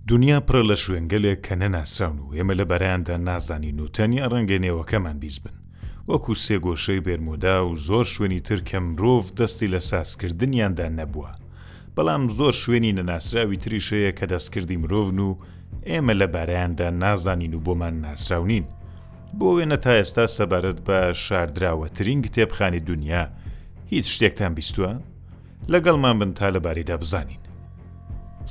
دنیا پڕە لە شوێنگەلێک کە نەناسراون و ئێمە لە بەرایاندا نازانین و تەنیا ڕەنگەنێوەکەمان بیست بن وەکو سێگۆشەی بێرمودا و زۆر شوێنی تر کە مرۆڤ دەستی لە سازکردنیاندا نەبووە. بەڵام زۆر شوێنی نەناسراوی تریشەیە کە دەستکردی مرۆڤن و ئێمە لە بارایاندا نازانین و بۆمان ناسراونین. بۆ وێنە تا ئێستا سەبارەت بە شاردراوەترین کتێبخانی دنیا هیچ شتێکتان بیستووە؟ لەگەڵمان بن تا لەبارەیدا بزانین.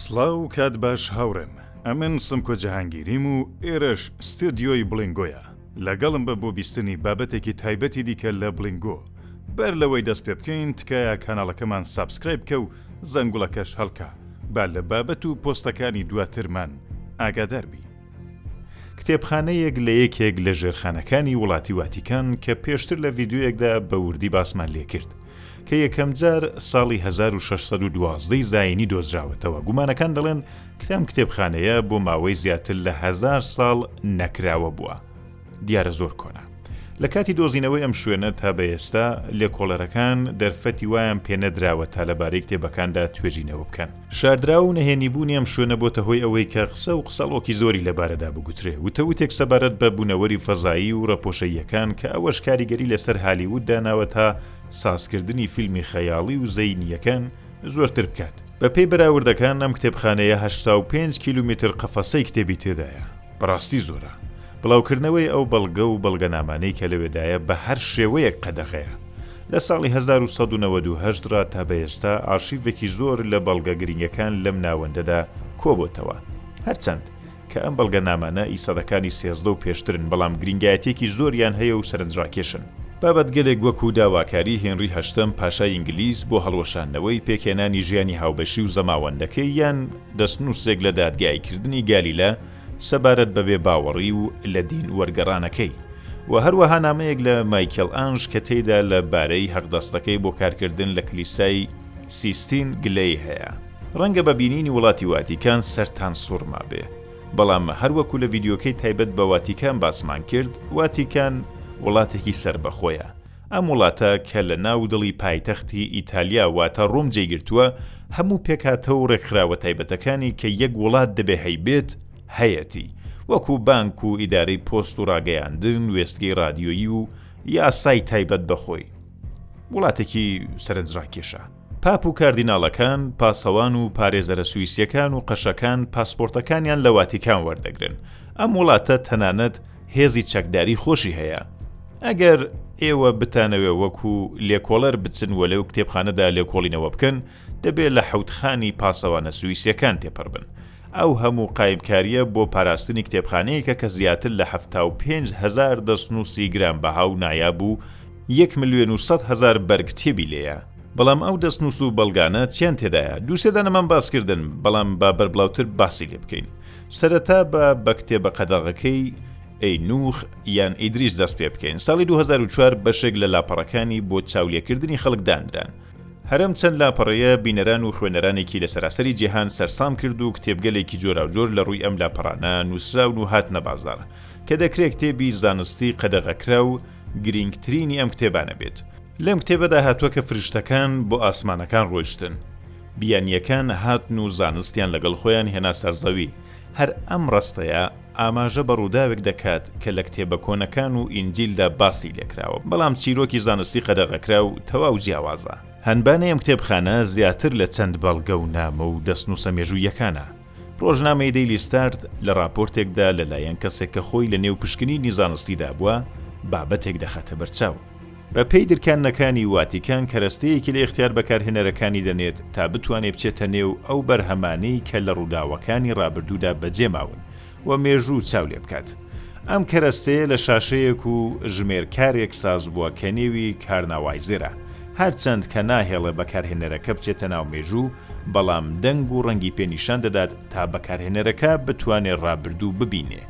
سڵاو کات باش هاوڕێم، ئەمن سمکۆ جەهانگیریم و ئێرەش ستودیۆی بڵینگۆیە. لەگەڵم بە بۆ بیستنی بابەتێکی تایبەتی دیکە لە بڵینگۆ. بەر لەوەی دەست پێ بکەین تکایە کاناڵەکەمان سابسکرایب بکە و زەنگوڵەکەش هەڵکە با لە بابەت و پۆستەکانی دواترمان ئاگادار بی. کتێبخانەیەک لە یەکێک لە ژێرخانەکانی وڵاتی واتیکان کە پێشتر لە ڤیدیۆیەکدا بە وردی باسمان لێکرد کە یەکەم جار ساڵی 1612 زاینی دۆزراوەتەوە. گومانەکان دەڵێن کتام کتێبخانەیە بۆ ماوەی زیاتر لە 1000 ساڵ نەکراوە بووە. دیارە زۆر کۆنا. لە کاتی دۆزینەوەی ئەم شوێنە تا بە ئێستا لێکۆڵەرەکان دەرفەتی وایان پێنەدراوە تا لەبارەی کتێبەکاندا توێژینەوە بکەن. شاردرا و نەهێنیبوونی ئەم شوێنە بۆتە هۆی ئەوەی کە قسە و قسەڵۆکی زۆری لەبارەدا بگوترێ. وتەوتێک سەبارەت بە بوونەوەری فەزایی و ڕەپۆشەییەکان کە ئەوەش کاریگەری لەسەر هالیوود داناوە تا سازکردنی فیلمی خەیاڵی و زەینیەکان زۆرتر بکات. بە پێی بەراوردەکان ئەم کتێبخانەیە 85 کیلومتر قەفەسەی کتێبی تێدایە. بەڕاستی زۆرە. بڵاوکردنەوەی ئەو بەڵگە و بەڵگەنامانەی کە لەوێدایە بە هەر شێوەیەک قەدەغەیە. لە ساڵی 1998 را تا بە ئێستا ئارشیڤێکی زۆر لە بەڵگە گرنگەکان لەم ناوەندەدا کۆبۆتەوە. هەرچەند کە ئەم بەڵگەنامانە ئیسەدەکانی 13 و پێشترن، بەڵام گرنگایەتێکی زۆریان هەیە و سەرنجڕاکێشن. بابەت گەلێک وەکو داواکاری هێنری هەشتەم پاشای ئینگلیز بۆ هەڵوەشاندنەوەی پێکێنانی ژیانی هاوبەشی و زەماوەندەکەی یان دەستنووسێک لە دادگایکردنی گالیلە سەبارەت بەبێ باوەڕی و لە دین وەرگەڕانەکەی و هەروەها نامەیەک لە مایکل ئانژ کە تێیدا لە بارەی حەقدەستەکەی بۆ کارکردن لە کلیسای سیستین گلەی هەیە. ڕەنگە بە بینینی وڵاتی واتیکان سەرتان سوڕما بێ، بەڵام هەروەکو لە ڤیدیۆکەی تایبەت بە واتیکان باسمان کرد، واتیکان وڵاتێکی سربەخۆیە. ئەم وڵاتە کە لە ناو دڵی پایتەختی ئیتالیا واتە ڕۆم جێگرتووە، هەموو پێکاتە و ڕێکخراوە تایبەتەکانی کە یەک وڵات دەبێ هەیبێت هەیەتی، وەکو بانک و ئیدارەی پۆست و ڕاگەیاندن، وێستگەی رادیۆیی و یاسای تایبەت بەخۆی. وڵاتێکی سەرنجڕاکێشە. پاپ و کاردیناڵەکان، پاسەوان و پارێزەرە سویسیەکان و قەشەکان پاسپۆرتەکانیان لە واتیکان وەردەگرن. ئەم وڵاتە تەنانەت هێزی چەکداری خۆشی هەیە. ئەگەر ئێوە بتانەوێ وەکو لێکۆڵەر بچن وە لەو کتێبخانەدا لێکۆڵینەوە بکەن، دەبێت لە حەوتخانی پاسەوانە سویسیەکان تێپەڕ بن. ئەو هەموو قایمکاریە بۆ پاراستنی کتێبخانەیەکە کە زیاتر لە 75,000 دەستنووسی گرانبەها و نایاب و 1,100,000 بەرگکتێبی لێیە. بەڵام ئەو دەستنووس و بەڵگانە چیان تێدایە؟ دووسێ دانەمان باسکردن، بەڵام با بەربڵاوتر باسی لێ بکەین. سەرەتا بە کتێبە قەدەغەکەی ئەینوخ یان ئیدریس دەست پێ بکەین. ساڵی 2004 بەشێک لە لاپەڕەکانی بۆ چاولێکردنی خەڵک دانران. هەرم چەند لاپەڕەیە بینەران و خوێنەرانێکی لە سەراسەری جیهان سەرسام کرد و کتێبگەلێکی جۆراوجۆر لە ڕووی ئەم لاپەڕانە نووسراون و هاتنە بازاڕ کە دەکرێت کتێبی زانستی قەدەغەکرا و گرنگترینی ئەم کتێبانە بێت. لەم کتێبەدا هاتووە کە فریشتەکان بۆ ئاسمانەکان ڕۆیشتن، بیانیەکان هاتن و زانستیان لەگەڵ خۆیان هێنا سەرزەوی. هەر ئەم ڕستەیە ئاماژە بە ڕووداوێک دەکات کە لە کتێبە کۆنەکان و ئینجیلدا باسی لێکراوە، بەڵام چیرۆکی زانستی قەدەغەکرا و تەواو جیاوازە. هەنبانەی ئەم کتێبخانە زیاتر لە چەند بەڵگە و نامە و دەستنووسە مێژوویەکانە. ڕۆژنامەی دەیلی ستارت لە راپۆرتێکدا لەلایەن کەسێک کە خۆی لە نێو پشکنینی زانستیدا بووە بابەتێک دەخاتە بەرچاو. بە پێی درکانەکانی واتیکان کەرەستەیەکی لە اختیار بەکارهێنەرەکانی دەنێت تا بتوانێت بچێتە نێو ئەو بەرهەمانەی کە لە ڕووداوەکانی ڕابردوودا بەجێماون و مێژوو چاو لێ بکات. ئەم کەرەستەیە لە شاشەیەک و ژمێرکارێک ساز بووە کە نێوی کارناوایزێرە. هەرچەند کە ناهێڵە بەکارهێنەرەکە بچێتە ناو مێژوو، بەڵام دەنگ و ڕەنگی پێنیشان دەدات تا بەکارهێنەرەکە بتوانێت ڕابردوو ببینێ.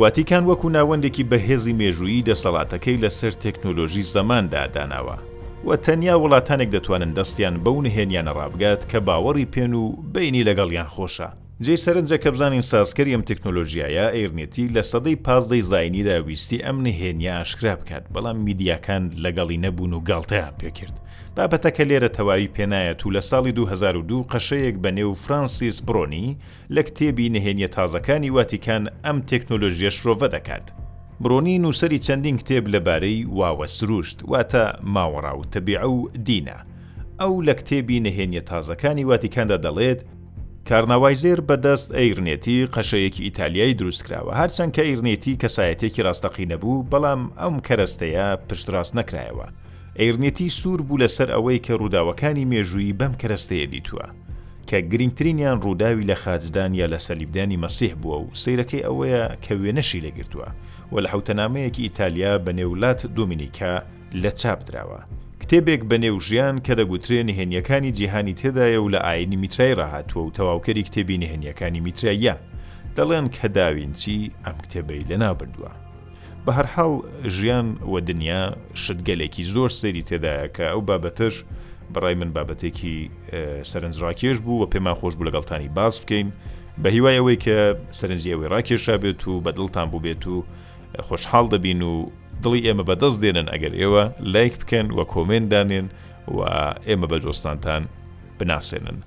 واتیکان وەکو ناوەندێکی بەهێزی مێژوویی دەسەڵاتەکەی لەسەر تەکنۆلۆژی زەماندا داناوە و تەنیا وڵاتانێک دەتوانن دەستیان بەو نهێنیانە ڕابگات کە باوەڕی پێن و بینی لەگەڵیان خۆشە. جێی سەرنجە کە بزانین سازکەری ئەم تەکنۆلۆژیایە ئینتەرنێتی لە سەدەی 15 زاینیدا ویستی ئەم نهێنیە ئاشکرا بکات، بەڵام میدیاکان لەگەڵی نەبوون و گاڵتەیان پێکرد. بابەتەکە لێرە تەواوی پێنایەت و لە ساڵی 2002 قەشەیەک بەنێو فرانسیس برۆنی لە کتێبی نهێنیە تازەکانی واتیکان ئەم تەکنۆلۆژیە شرۆڤە دەکات. برۆنی نووسەری چەندین کتێب لەبارەی واوە سروشت، واتە ماوەڕا و تەبیعە و دینە. ئەو لە کتێبی نهێنیە تازەکانی واتیکاندا دەڵێت کارناوایزێر بەدەست ئینتەرنێتی قەشەیەکی ئیتالیایی دروستکراوە، هەرچەند کە ئینتەرنێتی کەسایەتێکی ڕاستەقی نەبوو، بەڵام ئەم کەرەستەیە پشتڕاست نەکرایەوە. ئینتەرنێتی سوور بوو لەسەر ئەوەی کە ڕووداوەکانی مێژوویی بەم کەرەستەیە دیتووە، کە گرنگترینیان ڕووداوی لە خاجدان یا لە سەلیبدانی مەسیح بووە و سەیرەکەی ئەوەیە کە وێنەشی لەگرتووە و لە حوتەنامەیەکی ئیتالیا بە نێولات دۆمینیکا لە چاپ دراوە. کتێبێک بەنێو ژیان کە دەگوترێ نهێنیەکانی جیهانی تێدایە و لە ئاینی میترای ڕاهاتووە و تەواوکەری کتێبی نهێنیەکانی میتراییە. دەڵێن کە داوینچی ئەم کتێبەی لەناو بردووە. بە هەرحاڵ ژیان و دنیا شتگەلێکی زۆر سەیری تێدایە کە ئەو بابەتش بەڕای من بابەتێکی سەرنجڕاکێش بوو و پێمان خۆش بوو لەگەڵتانی باس بکەین، بە هیوای ئەوەی کە سەرنجی ئەوەی ڕاکێشا بێت و بە دڵتان بوو بێت و خۆشحاڵ دەبین و دڵی ئێمە بەدەست دێنن ئەگەر ئێوە لایک بکەن و کۆمنت دانێن و ئێمە بە دۆستانتان بناسێنن.